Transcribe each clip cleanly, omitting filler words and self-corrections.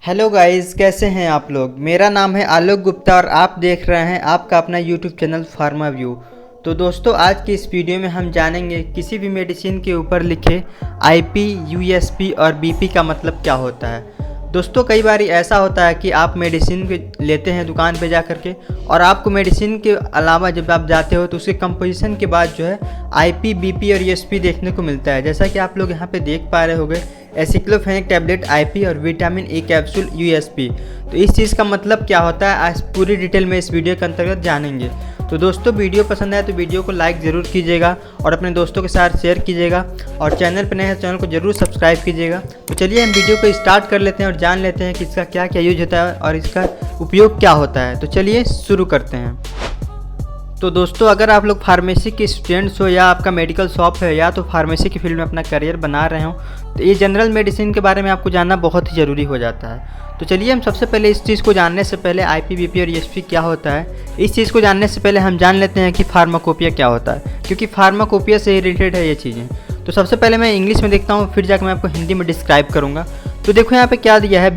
Hello guys, कैसे हैं आप लोग। मेरा नाम है आलोक गुप्ता और आप देख रहे हैं आपका अपना यूट्यूब चैनल फार्मा व्यू। तो दोस्तों, आज की इस वीडियो में हम जानेंगे किसी भी मेडिसिन के ऊपर लिखे आईपी, यूएसपी और बीपी का मतलब क्या होता है। दोस्तों, कई बार ऐसा होता है कि आप मेडिसिन लेते हैं दुकान पे जा कर के, और आपको मेडिसिन के अलावा जब आप जाते हो तो उसके कंपोजिशन के बाद जो है आईपी, बीपी और यूएसपी देखने को मिलता है। जैसा कि आप लोग यहाँ पे देख पा रहे होंगे, एसिक्लोफेनेक टैबलेट आईपी और विटामिन ई कैप्सूल यूएसपी। तो इस चीज़ का मतलब क्या होता है आज पूरी डिटेल में इस वीडियो के अंतर्गत जानेंगे। तो दोस्तों, वीडियो पसंद आए तो वीडियो को लाइक ज़रूर कीजिएगा और अपने दोस्तों के साथ शेयर कीजिएगा, और चैनल पर नए हैं चैनल को जरूर सब्सक्राइब कीजिएगा। तो चलिए हम वीडियो को स्टार्ट कर लेते हैं और जान लेते हैं कि इसका क्या क्या यूज होता है और इसका उपयोग क्या होता है। तो चलिए शुरू करते हैं। तो दोस्तों, अगर आप लोग फार्मेसी के स्टूडेंट्स हो या आपका मेडिकल शॉप है या तो फार्मेसी की फील्ड में अपना करियर बना रहे हो, तो ये जनरल मेडिसिन के बारे में आपको जानना बहुत ही ज़रूरी हो जाता है। तो चलिए हम सबसे पहले इस चीज़ को जानने से पहले आईपी, बीपी और यूएसपी क्या होता है, इस चीज़ को जानने से पहले हम जान लेते हैं कि फार्माकोपिया क्या होता है, क्योंकि फार्माकोपिया से रिलेटेड है ये चीज़ें। तो सबसे पहले मैं इंग्लिश में देखता हूँ, फिर जाकर मैं आपको हिंदी में डिस्क्राइब करूँगा। तो देखो यहाँ पे क्या दिया है,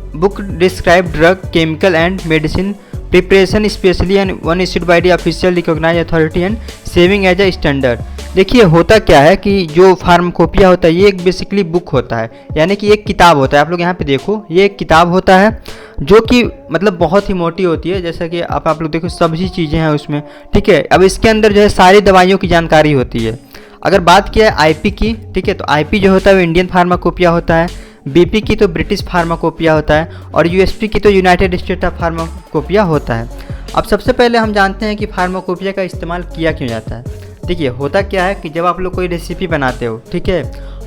book describe drug chemical and medicine preparation specially and one issued by the official recognised authority and serving as a standard. देखिए होता क्या है कि जो फार्माकोपिया होता है ये एक बेसिकली बुक होता है, यानी कि एक किताब होता है। आप लोग यहाँ पे देखो, ये एक किताब होता है जो कि मतलब बहुत ही मोटी होती है। जैसा कि आप लोग देखो, सभी चीज़ें हैं उसमें, ठीक है। अब इसके अंदर जो है सारी दवाइयों की जानकारी होती है। अगर बात किया है आईपी की, ठीक है, तो आईपी जो होता है वो इंडियन फार्माकोपिया होता है, बीपी की तो ब्रिटिश फार्माकोपिया होता है, और यूएसपी की तो यूनाइटेड स्टेट ऑफ फार्माकोपिया होता है। अब सबसे पहले हम जानते हैं कि फार्माकोपिया का इस्तेमाल किया क्यों जाता है। देखिए होता क्या है कि जब आप लोग कोई रेसिपी बनाते हो, ठीक है,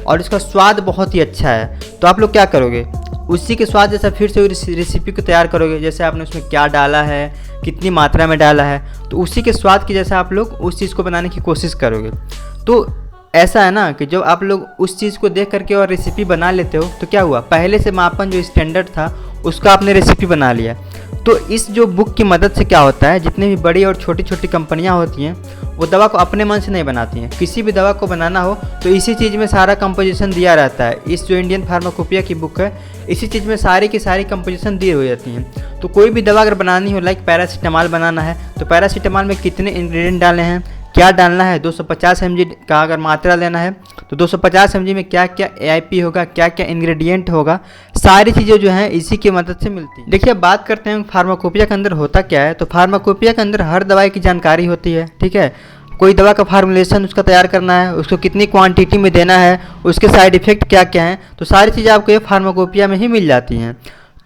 और इसका स्वाद बहुत ही अच्छा है, तो आप लोग क्या करोगे, उसी के स्वाद जैसा फिर से उस रेसिपी को तैयार करोगे। जैसे आपने उसमें क्या डाला है, कितनी मात्रा में डाला है, तो उसी के स्वाद की जैसा आप लोग उस चीज़ को बनाने की कोशिश करोगे। तो ऐसा है ना कि जब आप लोग उस चीज़ को देख करके और रेसिपी बना लेते हो, तो क्या हुआ, पहले से मापन जो स्टैंडर्ड था उसका आपने रेसिपी बना लिया। तो इस जो बुक की मदद से क्या होता है, जितनी भी बड़ी और छोटी छोटी कंपनियां होती हैं वो दवा को अपने मन से नहीं बनाती हैं। किसी भी दवा को बनाना हो तो इसी चीज़ में सारा कंपोजिशन दिया रहता है। इस जो इंडियन फार्माकोपिया की बुक है, इसी चीज़ में सारी की सारी कंपोजिशन दी हो जाती हैं। तो कोई भी दवा अगर बनानी हो, लाइक पैरासीटामॉल बनाना है, तो पैरासीटामॉल में कितने इंग्रेडिएंट डालने हैं, क्या डालना है, 250 mg का अगर मात्रा लेना है तो 250 mg में क्या क्या एआईपी होगा, क्या क्या इंग्रेडिएंट होगा, सारी चीज़ें जो हैं इसी की मदद से मिलती है। देखिए, बात करते हैं फार्माकोपिया के अंदर होता क्या है। तो फार्माकोपिया के अंदर हर दवाई की जानकारी होती है, ठीक है। कोई दवा का फार्मूलेशन उसका तैयार करना है, उसको कितनी क्वांटिटी में देना है, उसके साइड इफ़ेक्ट क्या क्या हैं, तो सारी चीज़ें आपको ये फार्माकोपिया में ही मिल जाती हैं।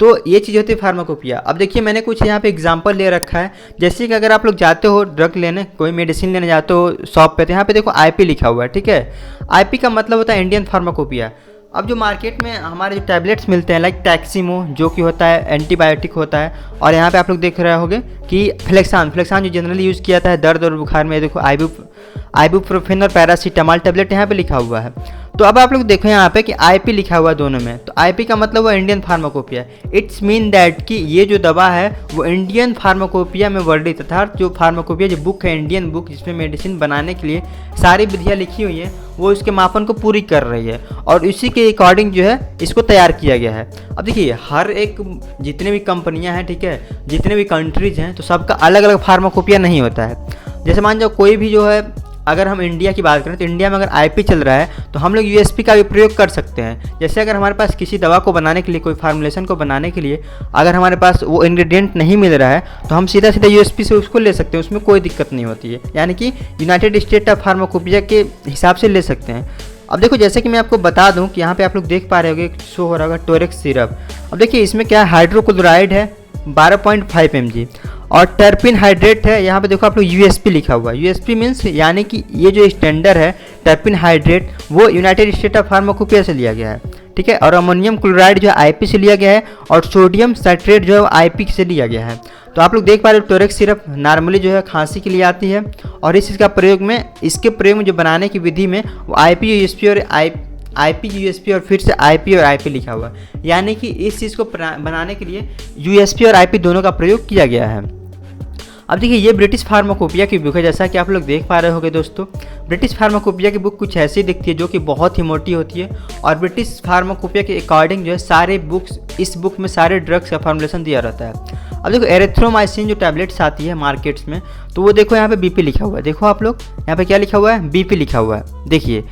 तो ये चीज़ होती है फार्माकोपिया। अब देखिए, मैंने कुछ यहाँ पे एग्जांपल ले रखा है। जैसे कि अगर आप लोग जाते हो ड्रग लेने, कोई मेडिसिन लेने जाते हो शॉप पे, तो यहाँ पे देखो आईपी लिखा हुआ है, ठीक है। आईपी का मतलब होता है इंडियन फार्माकोपिया। अब जो मार्केट में हमारे जो टैबलेट्स मिलते हैं, लाइक टैक्सीमो जो कि होता है एंटीबायोटिक होता है, और यहाँ पे आप लोग देख रहे होंगे कि फ्लेक्सान जो जनरली यूज़ किया जाता है दर्द और बुखार में, देखो आइबुप्रोफेन और पैरासीटामॉल टैबलेट यहाँ पे लिखा हुआ है। तो अब आप लोग देखो यहाँ पे कि आईपी लिखा हुआ है दोनों में, तो आईपी का मतलब वो Indian pharmacopoeia. It's mean that कि ये जो दवा है वो इंडियन फार्माकोपिया में वर्णित, अर्थात जो फार्माकोपिया जो बुक है, इंडियन बुक जिसमें मेडिसिन बनाने के लिए सारी विधियाँ लिखी हुई हैं, वो इसके मापन को पूरी कर रही है और इसी के अकॉर्डिंग जो है इसको तैयार किया गया है। अब देखिए, हर एक जितने भी कंपनियां हैं, ठीक है, जितने भी कंट्रीज हैं, तो सबका अलग अलग फार्माकोपिया नहीं होता है। जैसे मान जाओ कोई भी जो है, अगर हम इंडिया की बात करें तो इंडिया में अगर आईपी चल रहा है तो हम लोग यूएसपी का भी प्रयोग कर सकते हैं। जैसे अगर हमारे पास किसी दवा को बनाने के लिए, कोई फार्मूलेशन को बनाने के लिए अगर हमारे पास वो इंग्रेडिएंट नहीं मिल रहा है, तो हम सीधा सीधा यूएसपी से उसको ले सकते हैं, उसमें कोई दिक्कत नहीं होती है, यानी कि यूनाइटेड स्टेट ऑफ फार्माकोपिया के हिसाब से ले सकते हैं। अब देखो, जैसे कि मैं आपको बता दूं कि यहाँ पे आप लोग देख पा रहे होंगे, शो हो रहा होगा टोरेक्स सिरप। अब देखिए, इसमें क्या हाइड्रोक्लोराइड है 12.5 mg, और टर्पिन हाइड्रेट है। यहाँ पे देखो आप लोग यूएसपी लिखा हुआ है। यूएसपी मीन्स यानी कि ये जो स्टैंडर्ड है टर्पिन हाइड्रेट, वो यूनाइटेड स्टेट ऑफ फार्माकोपिया से लिया गया है, ठीक है। और अमोनियम क्लोराइड जो है आईपी से लिया गया है, और सोडियम साइट्रेट जो है आईपी से लिया गया है। तो आप लोग देख पा रहे हो, टोरेक्स सिरप नॉर्मली जो है खांसी के लिए आती है, और इसका प्रयोग में, इसके प्रयोग में जो बनाने की विधि में वो आईपी, यूएसपी और आईपी, यूएसपी और फिर से आईपी और आईपी लिखा हुआ है, यानी कि इस चीज़ को बनाने के लिए यूएसपी और आईपी दोनों का प्रयोग किया गया है। अब देखिए ये ब्रिटिश फार्माकोपिया की बुक है, जैसा कि आप लोग देख पा रहे होंगे दोस्तों। ब्रिटिश फार्माकोपिया की बुक कुछ ऐसी दिखती है जो कि बहुत ही मोटी होती है, और ब्रिटिश फार्माकोपिया के अकॉर्डिंग जो है सारे बुक्स, इस बुक में सारे ड्रग्स का फॉर्मुलेशन दिया रहता है। अब देखो एरिथ्रोमाइसिन जो टैबलेट्स आती है मार्केट्स में, तो वो देखो यहाँ पे बीपी लिखा हुआ है। देखो आप लोग यहाँ पे क्या लिखा हुआ है, बीपी लिखा हुआ है। देखिए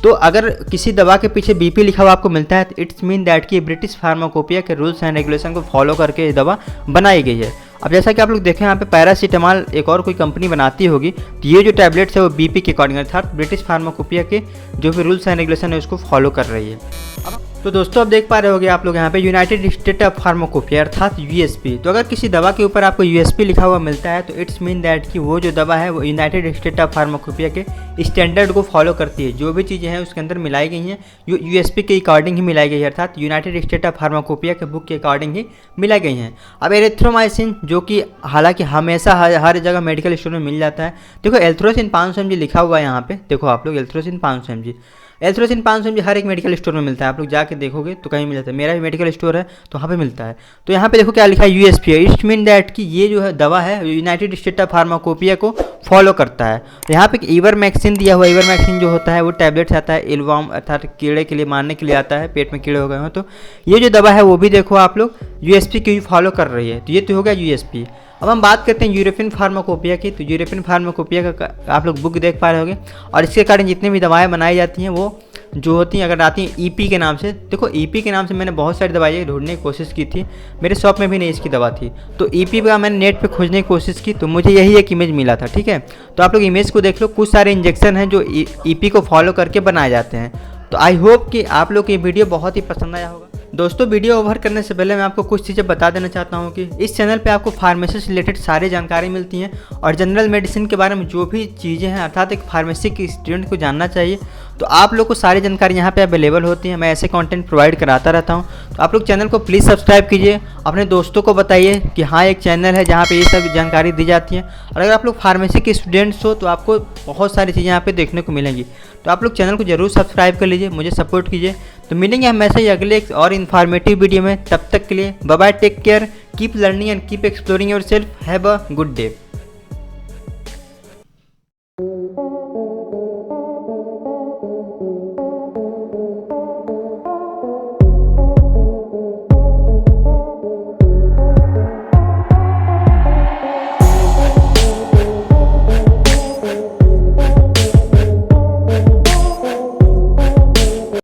तो अगर किसी दवा के पीछे बीपी लिखा हुआ आपको मिलता है तो इट्स मीन दैट कि ब्रिटिश फार्माकोपिया के रूल्स एंड रेगुलेशन को फॉलो करके ये दवा बनाई गई है। अब जैसा कि आप लोग देखें यहाँ पे पैरासीटामॉल एक और कोई कंपनी बनाती होगी, तो ये जो टैबलेट्स है वो बीपी के अकॉर्डिंग अर्थात ब्रिटिश फार्माकोपिया के जो भी रूल्स एंड रेगुलेशन है उसको फॉलो कर रही है। तो दोस्तों अब देख पा रहे होगे आप लोग यहाँ पे यूनाइटेड स्टेट ऑफ फार्माकोपिया अर्थात यूएसपी। तो अगर किसी दवा के ऊपर आपको यूएसपी लिखा हुआ मिलता है तो इट्स मीन दैट कि वो जो दवा है वो यूनाइटेड स्टेट ऑफ फार्माकोपिया के स्टैंडर्ड को फॉलो करती है। जो भी चीज़ें हैं उसके अंदर मिलाई गई हैं यूएसपी के अकॉर्डिंग ही मिलाई गई है, अर्थात यूनाइटेड स्टेट ऑफ फार्माकोपिया के बुक के अकॉर्डिंग ही मिलाई गई हैं। अब एरिथ्रोमाइसिन जो कि हालांकि हमेशा हर जगह मेडिकल स्टोर में मिल जाता है। देखो एल्थ्रोसिन 500 mg लिखा हुआ है यहाँ पे, देखो आप लोग एल्थ्रोसिन 500 mg, एल्थ्रोसिन 500 mg हर एक मेडिकल स्टोर में मिलता है। आप लोग जाके देखोगे तो कहीं मिल जाता है, मेरा भी मेडिकल स्टोर है तो वहाँ पे मिलता है। तो यहाँ पे देखो क्या लिखा है, यूएसपी है। इट्स मीन दैट कि ये जो है दवा है यूनाइटेड स्टेट ऑफ फार्माकोपिया को फॉलो करता है। यहाँ पे इवरमैक्सिन दिया हुआ है। इवरमैक्सिन जो होता है वो टैबलेट्स आता है इलवाम अर्थात कीड़े के लिए मारने के लिए आता है, पेट में कीड़े हो गए हो तो ये जो दवा है वो भी देखो आप लोग यूएसपी की फॉलो कर रही है। तो ये तो हो गया यूएसपी। अब हम बात करते हैं यूरोपियन फार्माकोपिया की। तो यूरोपियन फार्माकोपिया का आप लोग बुक देख पा रहे होंगे, और इसके कारण जितनी भी दवाएं बनाई जाती हैं वो जो होती हैं अगर आती हैं ईपी के नाम से। देखो ईपी के नाम से मैंने बहुत सारी दवाइयाँ ढूंढने की कोशिश की थी, मेरे शॉप में भी नहीं इसकी दवा थी। तो ईपी का मैंने नेट पे खोजने की कोशिश की तो मुझे यही एक इमेज मिला था। ठीक है, तो आप लोग इमेज को देख लो, कुछ सारे इंजेक्शन हैं जो ईपी को फॉलो करके बनाए जाते हैं। तो आई होप कि आप लोग को ये वीडियो बहुत ही पसंद आया होगा। दोस्तों वीडियो ओवर करने से पहले मैं आपको कुछ चीज़ें बता देना चाहता हूँ कि इस चैनल पे आपको फार्मेसी से रिलेटेड सारी जानकारी मिलती हैं, और जनरल मेडिसिन के बारे में जो भी चीज़ें हैं अर्थात एक फार्मेसी के स्टूडेंट को जानना चाहिए तो आप लोग को सारी जानकारी यहाँ पे अवेलेबल होती है। मैं ऐसे कंटेंट प्रोवाइड कराता रहता हूँ। तो आप लोग चैनल को प्लीज़ सब्सक्राइब कीजिए, अपने दोस्तों को बताइए कि हाँ एक चैनल है जहाँ पे ये सब जानकारी दी जाती है। और अगर आप लोग फार्मेसी के स्टूडेंट्स हो तो आपको बहुत सारी चीज़ें यहाँ पे देखने को मिलेंगी। तो आप लोग चैनल को जरूर सब्सक्राइब कर लीजिए, मुझे सपोर्ट कीजिए। तो मिलेंगे हम ऐसे ही अगले एक और इन्फॉर्मेटिव वीडियो में। तब तक के लिए bye bye, take care, keep learning and keep exploring yourself, have a good day.